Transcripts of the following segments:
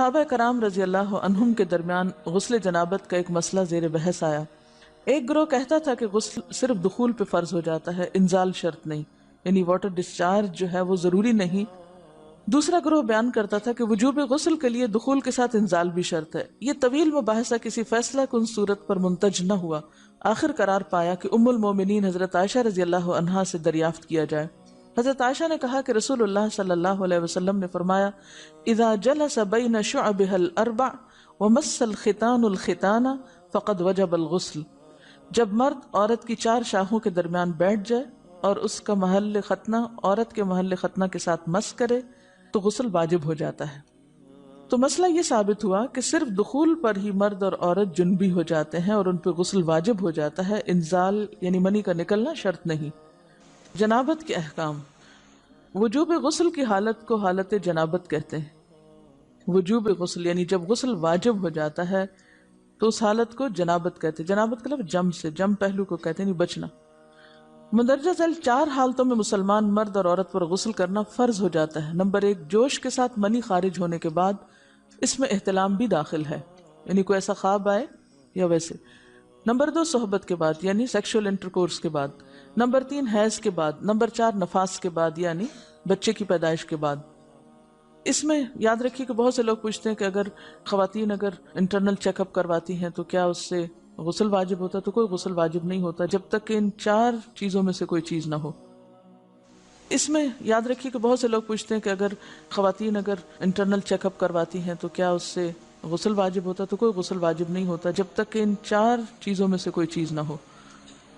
صحابہ کرام رضی اللہ عنہم کے درمیان غسل جنابت کا ایک مسئلہ زیر بحث آیا۔ ایک گروہ کہتا تھا کہ غسل صرف دخول پہ فرض ہو جاتا ہے، انزال شرط نہیں، یعنی واٹر ڈسچارج جو ہے وہ ضروری نہیں۔ دوسرا گروہ بیان کرتا تھا کہ وجوب غسل کے لیے دخول کے ساتھ انزال بھی شرط ہے۔ یہ طویل مباحثہ کسی فیصلہ کن صورت پر منتج نہ ہوا۔ آخر قرار پایا کہ ام المومنین حضرت عائشہ رضی اللہ عنہا سے دریافت کیا جائے۔ حضرت عائشہ نے کہا کہ رسول اللہ صلی اللہ علیہ وسلم نے فرمایا، اذا جلس بین شعبها الاربع ومس الختان الختان فقد وجب الغسل۔ جب مرد عورت کی 4 شاخوں کے درمیان بیٹھ جائے اور اس کا محل ختنہ عورت کے محل ختنہ کے ساتھ مس کرے تو غسل واجب ہو جاتا ہے۔ تو مسئلہ یہ ثابت ہوا کہ صرف دخول پر ہی مرد اور عورت جنبی ہو جاتے ہیں اور ان پہ غسل واجب ہو جاتا ہے، انزال یعنی منی کا نکلنا شرط نہیں۔ جنابت کے احکام۔ وجوب غسل کی حالت کو حالت جنابت کہتے ہیں۔ وجوب غسل یعنی جب غسل واجب ہو جاتا ہے تو اس حالت کو جنابت کہتے ہیں۔ جنابت کا لفظ جم سے، جم پہلو کو کہتے ہیں، بچنا۔ مندرجہ ذیل 4 حالتوں میں مسلمان مرد اور عورت پر غسل کرنا فرض ہو جاتا ہے۔ نمبر 1، جوش کے ساتھ منی خارج ہونے کے بعد، اس میں احتلام بھی داخل ہے، یعنی کوئی ایسا خواب آئے یا ویسے۔ نمبر 2، صحبت کے بعد یعنی سیکشول انٹرکورس کے بعد۔ نمبر 3، حیض کے بعد۔ نمبر 4، نفاس کے بعد یعنی بچے کی پیدائش کے بعد۔ اس میں یاد رکھیے کہ بہت سے لوگ پوچھتے ہیں کہ اگر خواتین انٹرنل چیک اپ کرواتی ہیں تو کیا اس سے غسل واجب ہوتا ہے؟ تو کوئی غسل واجب نہیں ہوتا جب تک کہ ان 4 چیزوں میں سے کوئی چیز نہ ہو۔ اس میں یاد رکھیے کہ بہت سے لوگ پوچھتے ہیں کہ اگر خواتین انٹرنل چیک اپ کرواتی ہیں تو کیا اس سے غسل واجب ہوتا ہے؟ تو کوئی غسل واجب نہیں ہوتا جب تک کہ ان 4 چیزوں میں سے کوئی چیز نہ ہو۔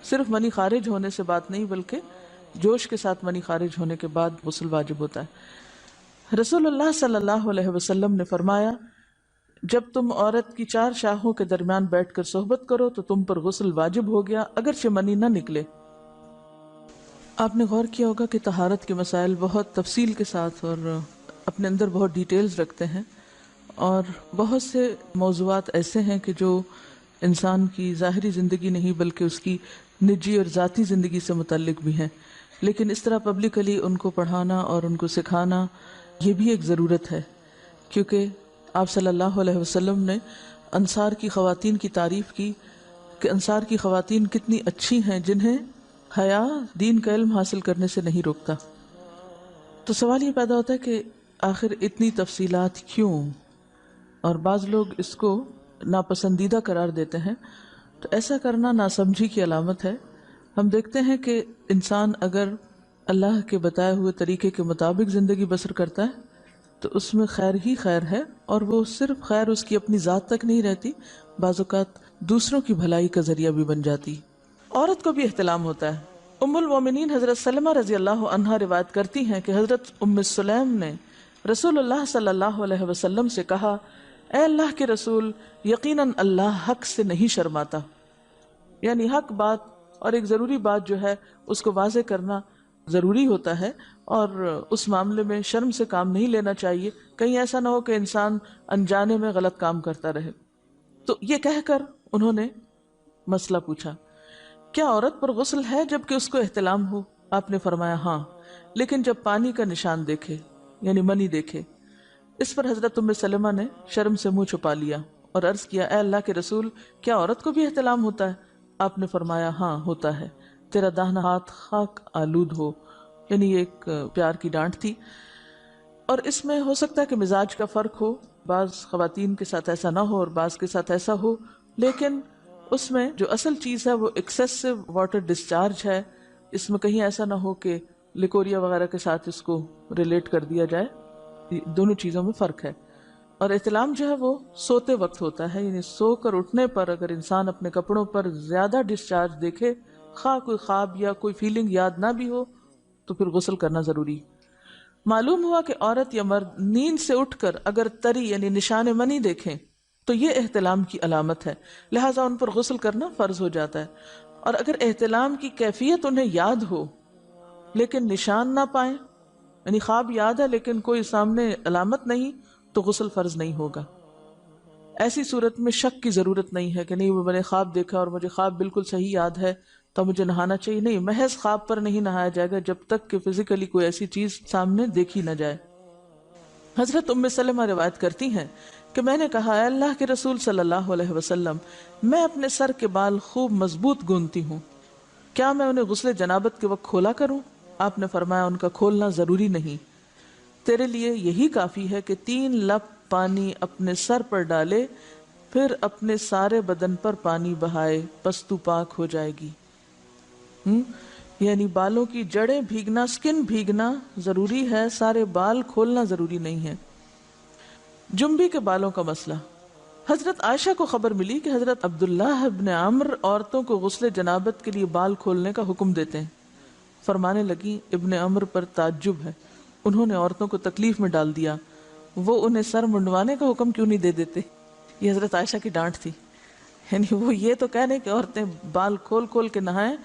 صرف منی خارج ہونے سے بات نہیں، بلکہ جوش کے ساتھ منی خارج ہونے کے بعد غسل واجب ہوتا ہے۔ رسول اللہ صلی اللہ علیہ وسلم نے فرمایا، جب تم عورت کی 4 شاخوں کے درمیان بیٹھ کر صحبت کرو تو تم پر غسل واجب ہو گیا اگرچہ منی نہ نکلے۔ آپ نے غور کیا ہوگا کہ طہارت کے مسائل بہت تفصیل کے ساتھ اور اپنے اندر بہت ڈیٹیلز رکھتے ہیں، اور بہت سے موضوعات ایسے ہیں کہ جو انسان کی ظاہری زندگی نہیں بلکہ اس کی نجی اور ذاتی زندگی سے متعلق بھی ہیں، لیکن اس طرح پبلکلی ان کو پڑھانا اور ان کو سکھانا یہ بھی ایک ضرورت ہے، کیونکہ آپ صلی اللہ علیہ وسلم نے انصار کی خواتین کی تعریف کی کہ انصار کی خواتین کتنی اچھی ہیں جنہیں حیا دین کا علم حاصل کرنے سے نہیں روکتا۔ تو سوال یہ پیدا ہوتا ہے کہ آخر اتنی تفصیلات کیوں؟ اور بعض لوگ اس کو ناپسندیدہ قرار دیتے ہیں، تو ایسا کرنا ناسمجھی کی علامت ہے۔ ہم دیکھتے ہیں کہ انسان اگر اللہ کے بتائے ہوئے طریقے کے مطابق زندگی بسر کرتا ہے تو اس میں خیر ہی خیر ہے، اور وہ صرف خیر اس کی اپنی ذات تک نہیں رہتی، بعض اوقات دوسروں کی بھلائی کا ذریعہ بھی بن جاتی۔ عورت کو بھی احتلام ہوتا ہے۔ ام المومنین حضرت سلمہ رضی اللہ عنہا روایت کرتی ہیں کہ حضرت ام سلیم نے رسول اللہ صلی اللہ علیہ وسلم سے کہا، اے اللہ کے رسول، یقیناً اللہ حق سے نہیں شرماتا، یعنی حق بات اور ایک ضروری بات جو ہے اس کو واضح کرنا ضروری ہوتا ہے، اور اس معاملے میں شرم سے کام نہیں لینا چاہیے، کہیں ایسا نہ ہو کہ انسان انجانے میں غلط کام کرتا رہے۔ تو یہ کہہ کر انہوں نے مسئلہ پوچھا، کیا عورت پر غسل ہے جبکہ اس کو احتلام ہو؟ آپ نے فرمایا ہاں، لیکن جب پانی کا نشان دیکھے یعنی منی دیکھے۔ اس پر حضرت ام سلمہ نے شرم سے منہ چھپا لیا اور عرض کیا، اے اللہ کے رسول، کیا عورت کو بھی احتلام ہوتا ہے؟ آپ نے فرمایا ہاں ہوتا ہے، تیرا داہنا ہاتھ خاک آلود ہو، یعنی یہ ایک پیار کی ڈانٹ تھی۔ اور اس میں ہو سکتا ہے کہ مزاج کا فرق ہو، بعض خواتین کے ساتھ ایسا نہ ہو اور بعض کے ساتھ ایسا ہو، لیکن اس میں جو اصل چیز ہے وہ ایکسیسو واٹر ڈسچارج ہے۔ اس میں کہیں ایسا نہ ہو کہ لیکوریا وغیرہ کے ساتھ اس کو ریلیٹ کر دیا جائے، دونوں چیزوں میں فرق ہے۔ اور احتلام جو ہے وہ سوتے وقت ہوتا ہے، یعنی سو کر اٹھنے پر اگر انسان اپنے کپڑوں پر زیادہ ڈسچارج دیکھے، خواہ کوئی خواب یا کوئی فیلنگ یاد نہ بھی ہو، تو پھر غسل کرنا ضروری۔ معلوم ہوا کہ عورت یا مرد نیند سے اٹھ کر اگر تری یعنی نشان منی دیکھیں تو یہ احتلام کی علامت ہے، لہٰذا ان پر غسل کرنا فرض ہو جاتا ہے۔ اور اگر احتلام کی کیفیت انہیں یاد ہو لیکن نشان نہ پائیں، یعنی خواب یاد ہے لیکن کوئی سامنے علامت نہیں، تو غسل فرض نہیں ہوگا۔ ایسی صورت میں شک کی ضرورت نہیں ہے کہ نہیں وہ میں نے خواب دیکھا اور مجھے خواب بالکل صحیح یاد ہے تو مجھے نہانا چاہیے، نہیں، محض خواب پر نہیں نہایا جائے گا جب تک کہ فزیکلی کوئی ایسی چیز سامنے دیکھی نہ جائے۔ حضرت ام سلمہ روایت کرتی ہیں کہ میں نے کہا اے اللہ کے رسول صلی اللہ علیہ وسلم، میں اپنے سر کے بال خوب مضبوط گوندتی ہوں، کیا میں انہیں غسل جنابت کے وقت کھولا کروں؟ آپ نے فرمایا ان کا کھولنا ضروری نہیں، تیرے لیے یہی کافی ہے کہ 3 لپ پانی اپنے سر پر ڈالے، پھر اپنے سارے بدن پر پانی بہائے، پس تو پاک ہو جائے گی۔ یعنی بالوں کی جڑیں بھیگنا، سکن بھیگنا ضروری ہے، سارے بال کھولنا ضروری نہیں ہے۔ جنبی کے بالوں کا مسئلہ، حضرت عائشہ کو خبر ملی کہ حضرت عبداللہ ابن عمرو عورتوں کو غسل جنابت کے لیے بال کھولنے کا حکم دیتے ہیں۔ فرمانے لگی ابن عمرو پر تعجب ہے، انہوں نے عورتوں کو تکلیف میں ڈال دیا، وہ انہیں سر منڈوانے کا حکم کیوں نہیں دے دیتے؟ یہ حضرت عائشہ کی ڈانٹ تھی، یعنی وہ یہ تو کہنے کہ عورتیں بال کھول کھول کے نہائیں،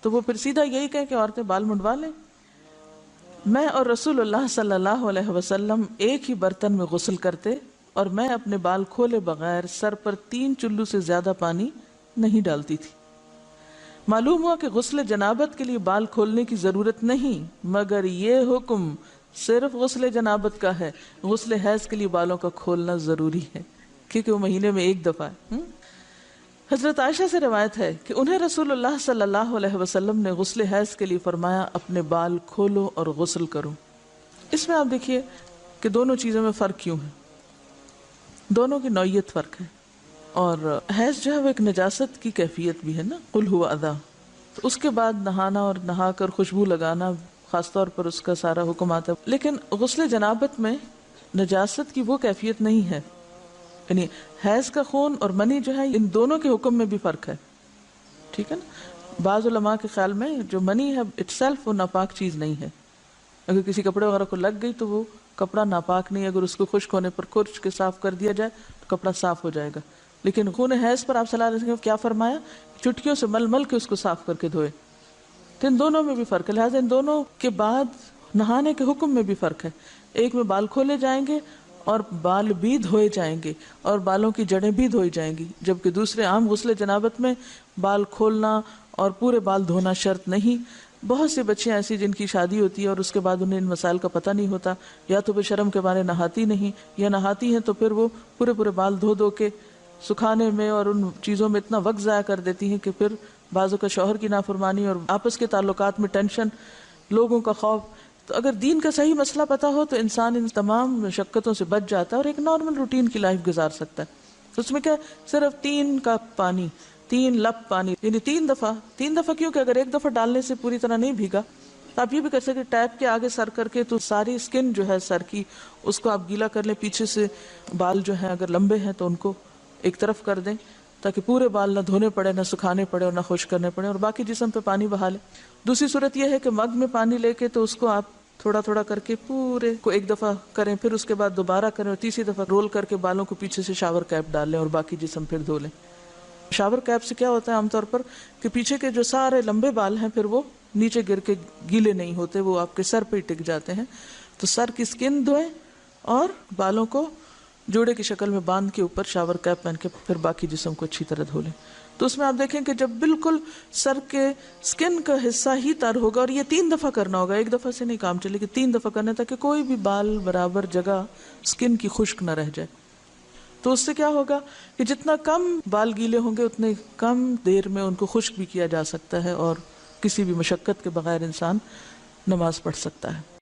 تو وہ پھر سیدھا یہی کہیں کہ عورتیں بال منڈوا لیں۔ میں اور رسول اللہ صلی اللہ علیہ وسلم ایک ہی برتن میں غسل کرتے، اور میں اپنے بال کھولے بغیر سر پر 3 چلو سے زیادہ پانی نہیں ڈالتی تھی۔ معلوم ہوا کہ غسل جنابت کے لیے بال کھولنے کی ضرورت نہیں، مگر یہ حکم صرف غسل جنابت کا ہے، غسل حیض کے لیے بالوں کا کھولنا ضروری ہے، کیونکہ وہ مہینے میں ایک دفعہ ہے۔ حضرت عائشہ سے روایت ہے کہ انہیں رسول اللہ صلی اللہ علیہ وسلم نے غسل حیض کے لیے فرمایا اپنے بال کھولو اور غسل کرو۔ اس میں آپ دیکھیے کہ دونوں چیزوں میں فرق کیوں ہے، دونوں کی نوعیت فرق ہے، اور حیض جو ہے وہ ایک نجاست کی کیفیت بھی ہے نا، قل ہوا اذی، تو اس کے بعد نہانا اور نہا کر خوشبو لگانا خاص طور پر اس کا سارا حکم آتا ہے، لیکن غسل جنابت میں نجاست کی وہ کیفیت نہیں ہے، یعنی حیض کا خون اور منی جو ہے ان دونوں کے حکم میں بھی فرق ہے، ٹھیک ہے نا۔ بعض علماء کے خیال میں جو منی ہے اٹ سیلف وہ ناپاک چیز نہیں ہے، اگر کسی کپڑے وغیرہ کو لگ گئی تو وہ کپڑا ناپاک نہیں، اگر اس کو خشک ہونے پر کھرچ کے صاف کر دیا جائے تو کپڑا صاف ہو جائے گا، لیکن خون حیض پر آپ صلی اللہ علیہ وسلم نے کیا فرمایا، چٹکیوں سے مل مل کے اس کو صاف کر کے دھوئے، تو ان دونوں میں بھی فرق ہے، لہٰذا ان دونوں کے بعد نہانے کے حکم میں بھی فرق ہے، ایک میں بال کھولے جائیں گے اور بال بھی دھوئے جائیں گے اور بالوں کی جڑیں بھی دھوئی جائیں گی، جبکہ دوسرے عام غسل جنابت میں بال کھولنا اور پورے بال دھونا شرط نہیں۔ بہت سی بچیاں ایسی جن کی شادی ہوتی ہے اور اس کے بعد انہیں ان مسائل کا پتہ نہیں ہوتا، یا تو وہ شرم کے مارے نہاتی نہیں، یا نہاتی ہیں تو پھر وہ پورے پورے بال دھو دھو کے سکھانے میں اور ان چیزوں میں اتنا وقت ضائع کر دیتی ہیں کہ پھر بعضوں کا شوہر کی نافرمانی اور آپس کے تعلقات میں ٹینشن، لوگوں کا خوف۔ تو اگر دین کا صحیح مسئلہ پتہ ہو تو انسان ان تمام مشقتوں سے بچ جاتا ہے اور ایک نارمل روٹین کی لائف گزار سکتا ہے۔ اس میں کیا صرف 3 کپ پانی، 3 لپ پانی، یعنی 3 دفعہ کیونکہ اگر ایک دفعہ ڈالنے سے پوری طرح نہیں بھیگا تو آپ یہ بھی کر سکتے ٹیپ کے آگے سر کر کے تو ساری اسکن جو ہے سر کی اس کو آپ گیلا کر لیں، پیچھے سے بال جو ہیں اگر لمبے ہیں تو ان کو ایک طرف کر دیں تاکہ پورے بال نہ دھونے پڑے، نہ سکھانے پڑے اور نہ خشک کرنے پڑے، اور باقی جسم پہ پانی بہا لیں۔ دوسری صورت یہ ہے کہ مگ میں پانی لے کے تو اس کو آپ تھوڑا تھوڑا کر کے پورے کو ایک دفعہ کریں، پھر اس کے بعد دوبارہ کریں اور تیسری دفعہ رول کر کے بالوں کو پیچھے سے شاور کیپ ڈال لیں اور باقی جسم پھر دھو لیں۔ شاور کیپ سے کیا ہوتا ہے عام طور پر کہ پیچھے کے جو سارے لمبے بال ہیں پھر وہ نیچے گر کے گیلے نہیں ہوتے، وہ آپ کے سر پہ ہی ٹک جاتے ہیں، تو سر کی سکن دھوئیں اور بالوں کو جوڑے کی شکل میں باندھ کے اوپر شاور کیپ پہن کے پھر باقی جسم کو اچھی طرح دھو لیں۔ تو اس میں آپ دیکھیں کہ جب بالکل سر کے سکن کا حصہ ہی تر ہوگا، اور یہ 3 دفعہ کرنا ہوگا، ایک دفعہ سے نہیں کام چلے کہ 3 دفعہ کرنا، تاکہ کوئی بھی بال برابر جگہ سکن کی خشک نہ رہ جائے۔ تو اس سے کیا ہوگا کہ جتنا کم بال گیلے ہوں گے اتنے کم دیر میں ان کو خشک بھی کیا جا سکتا ہے اور کسی بھی مشقت کے بغیر انسان نماز پڑھ سکتا ہے۔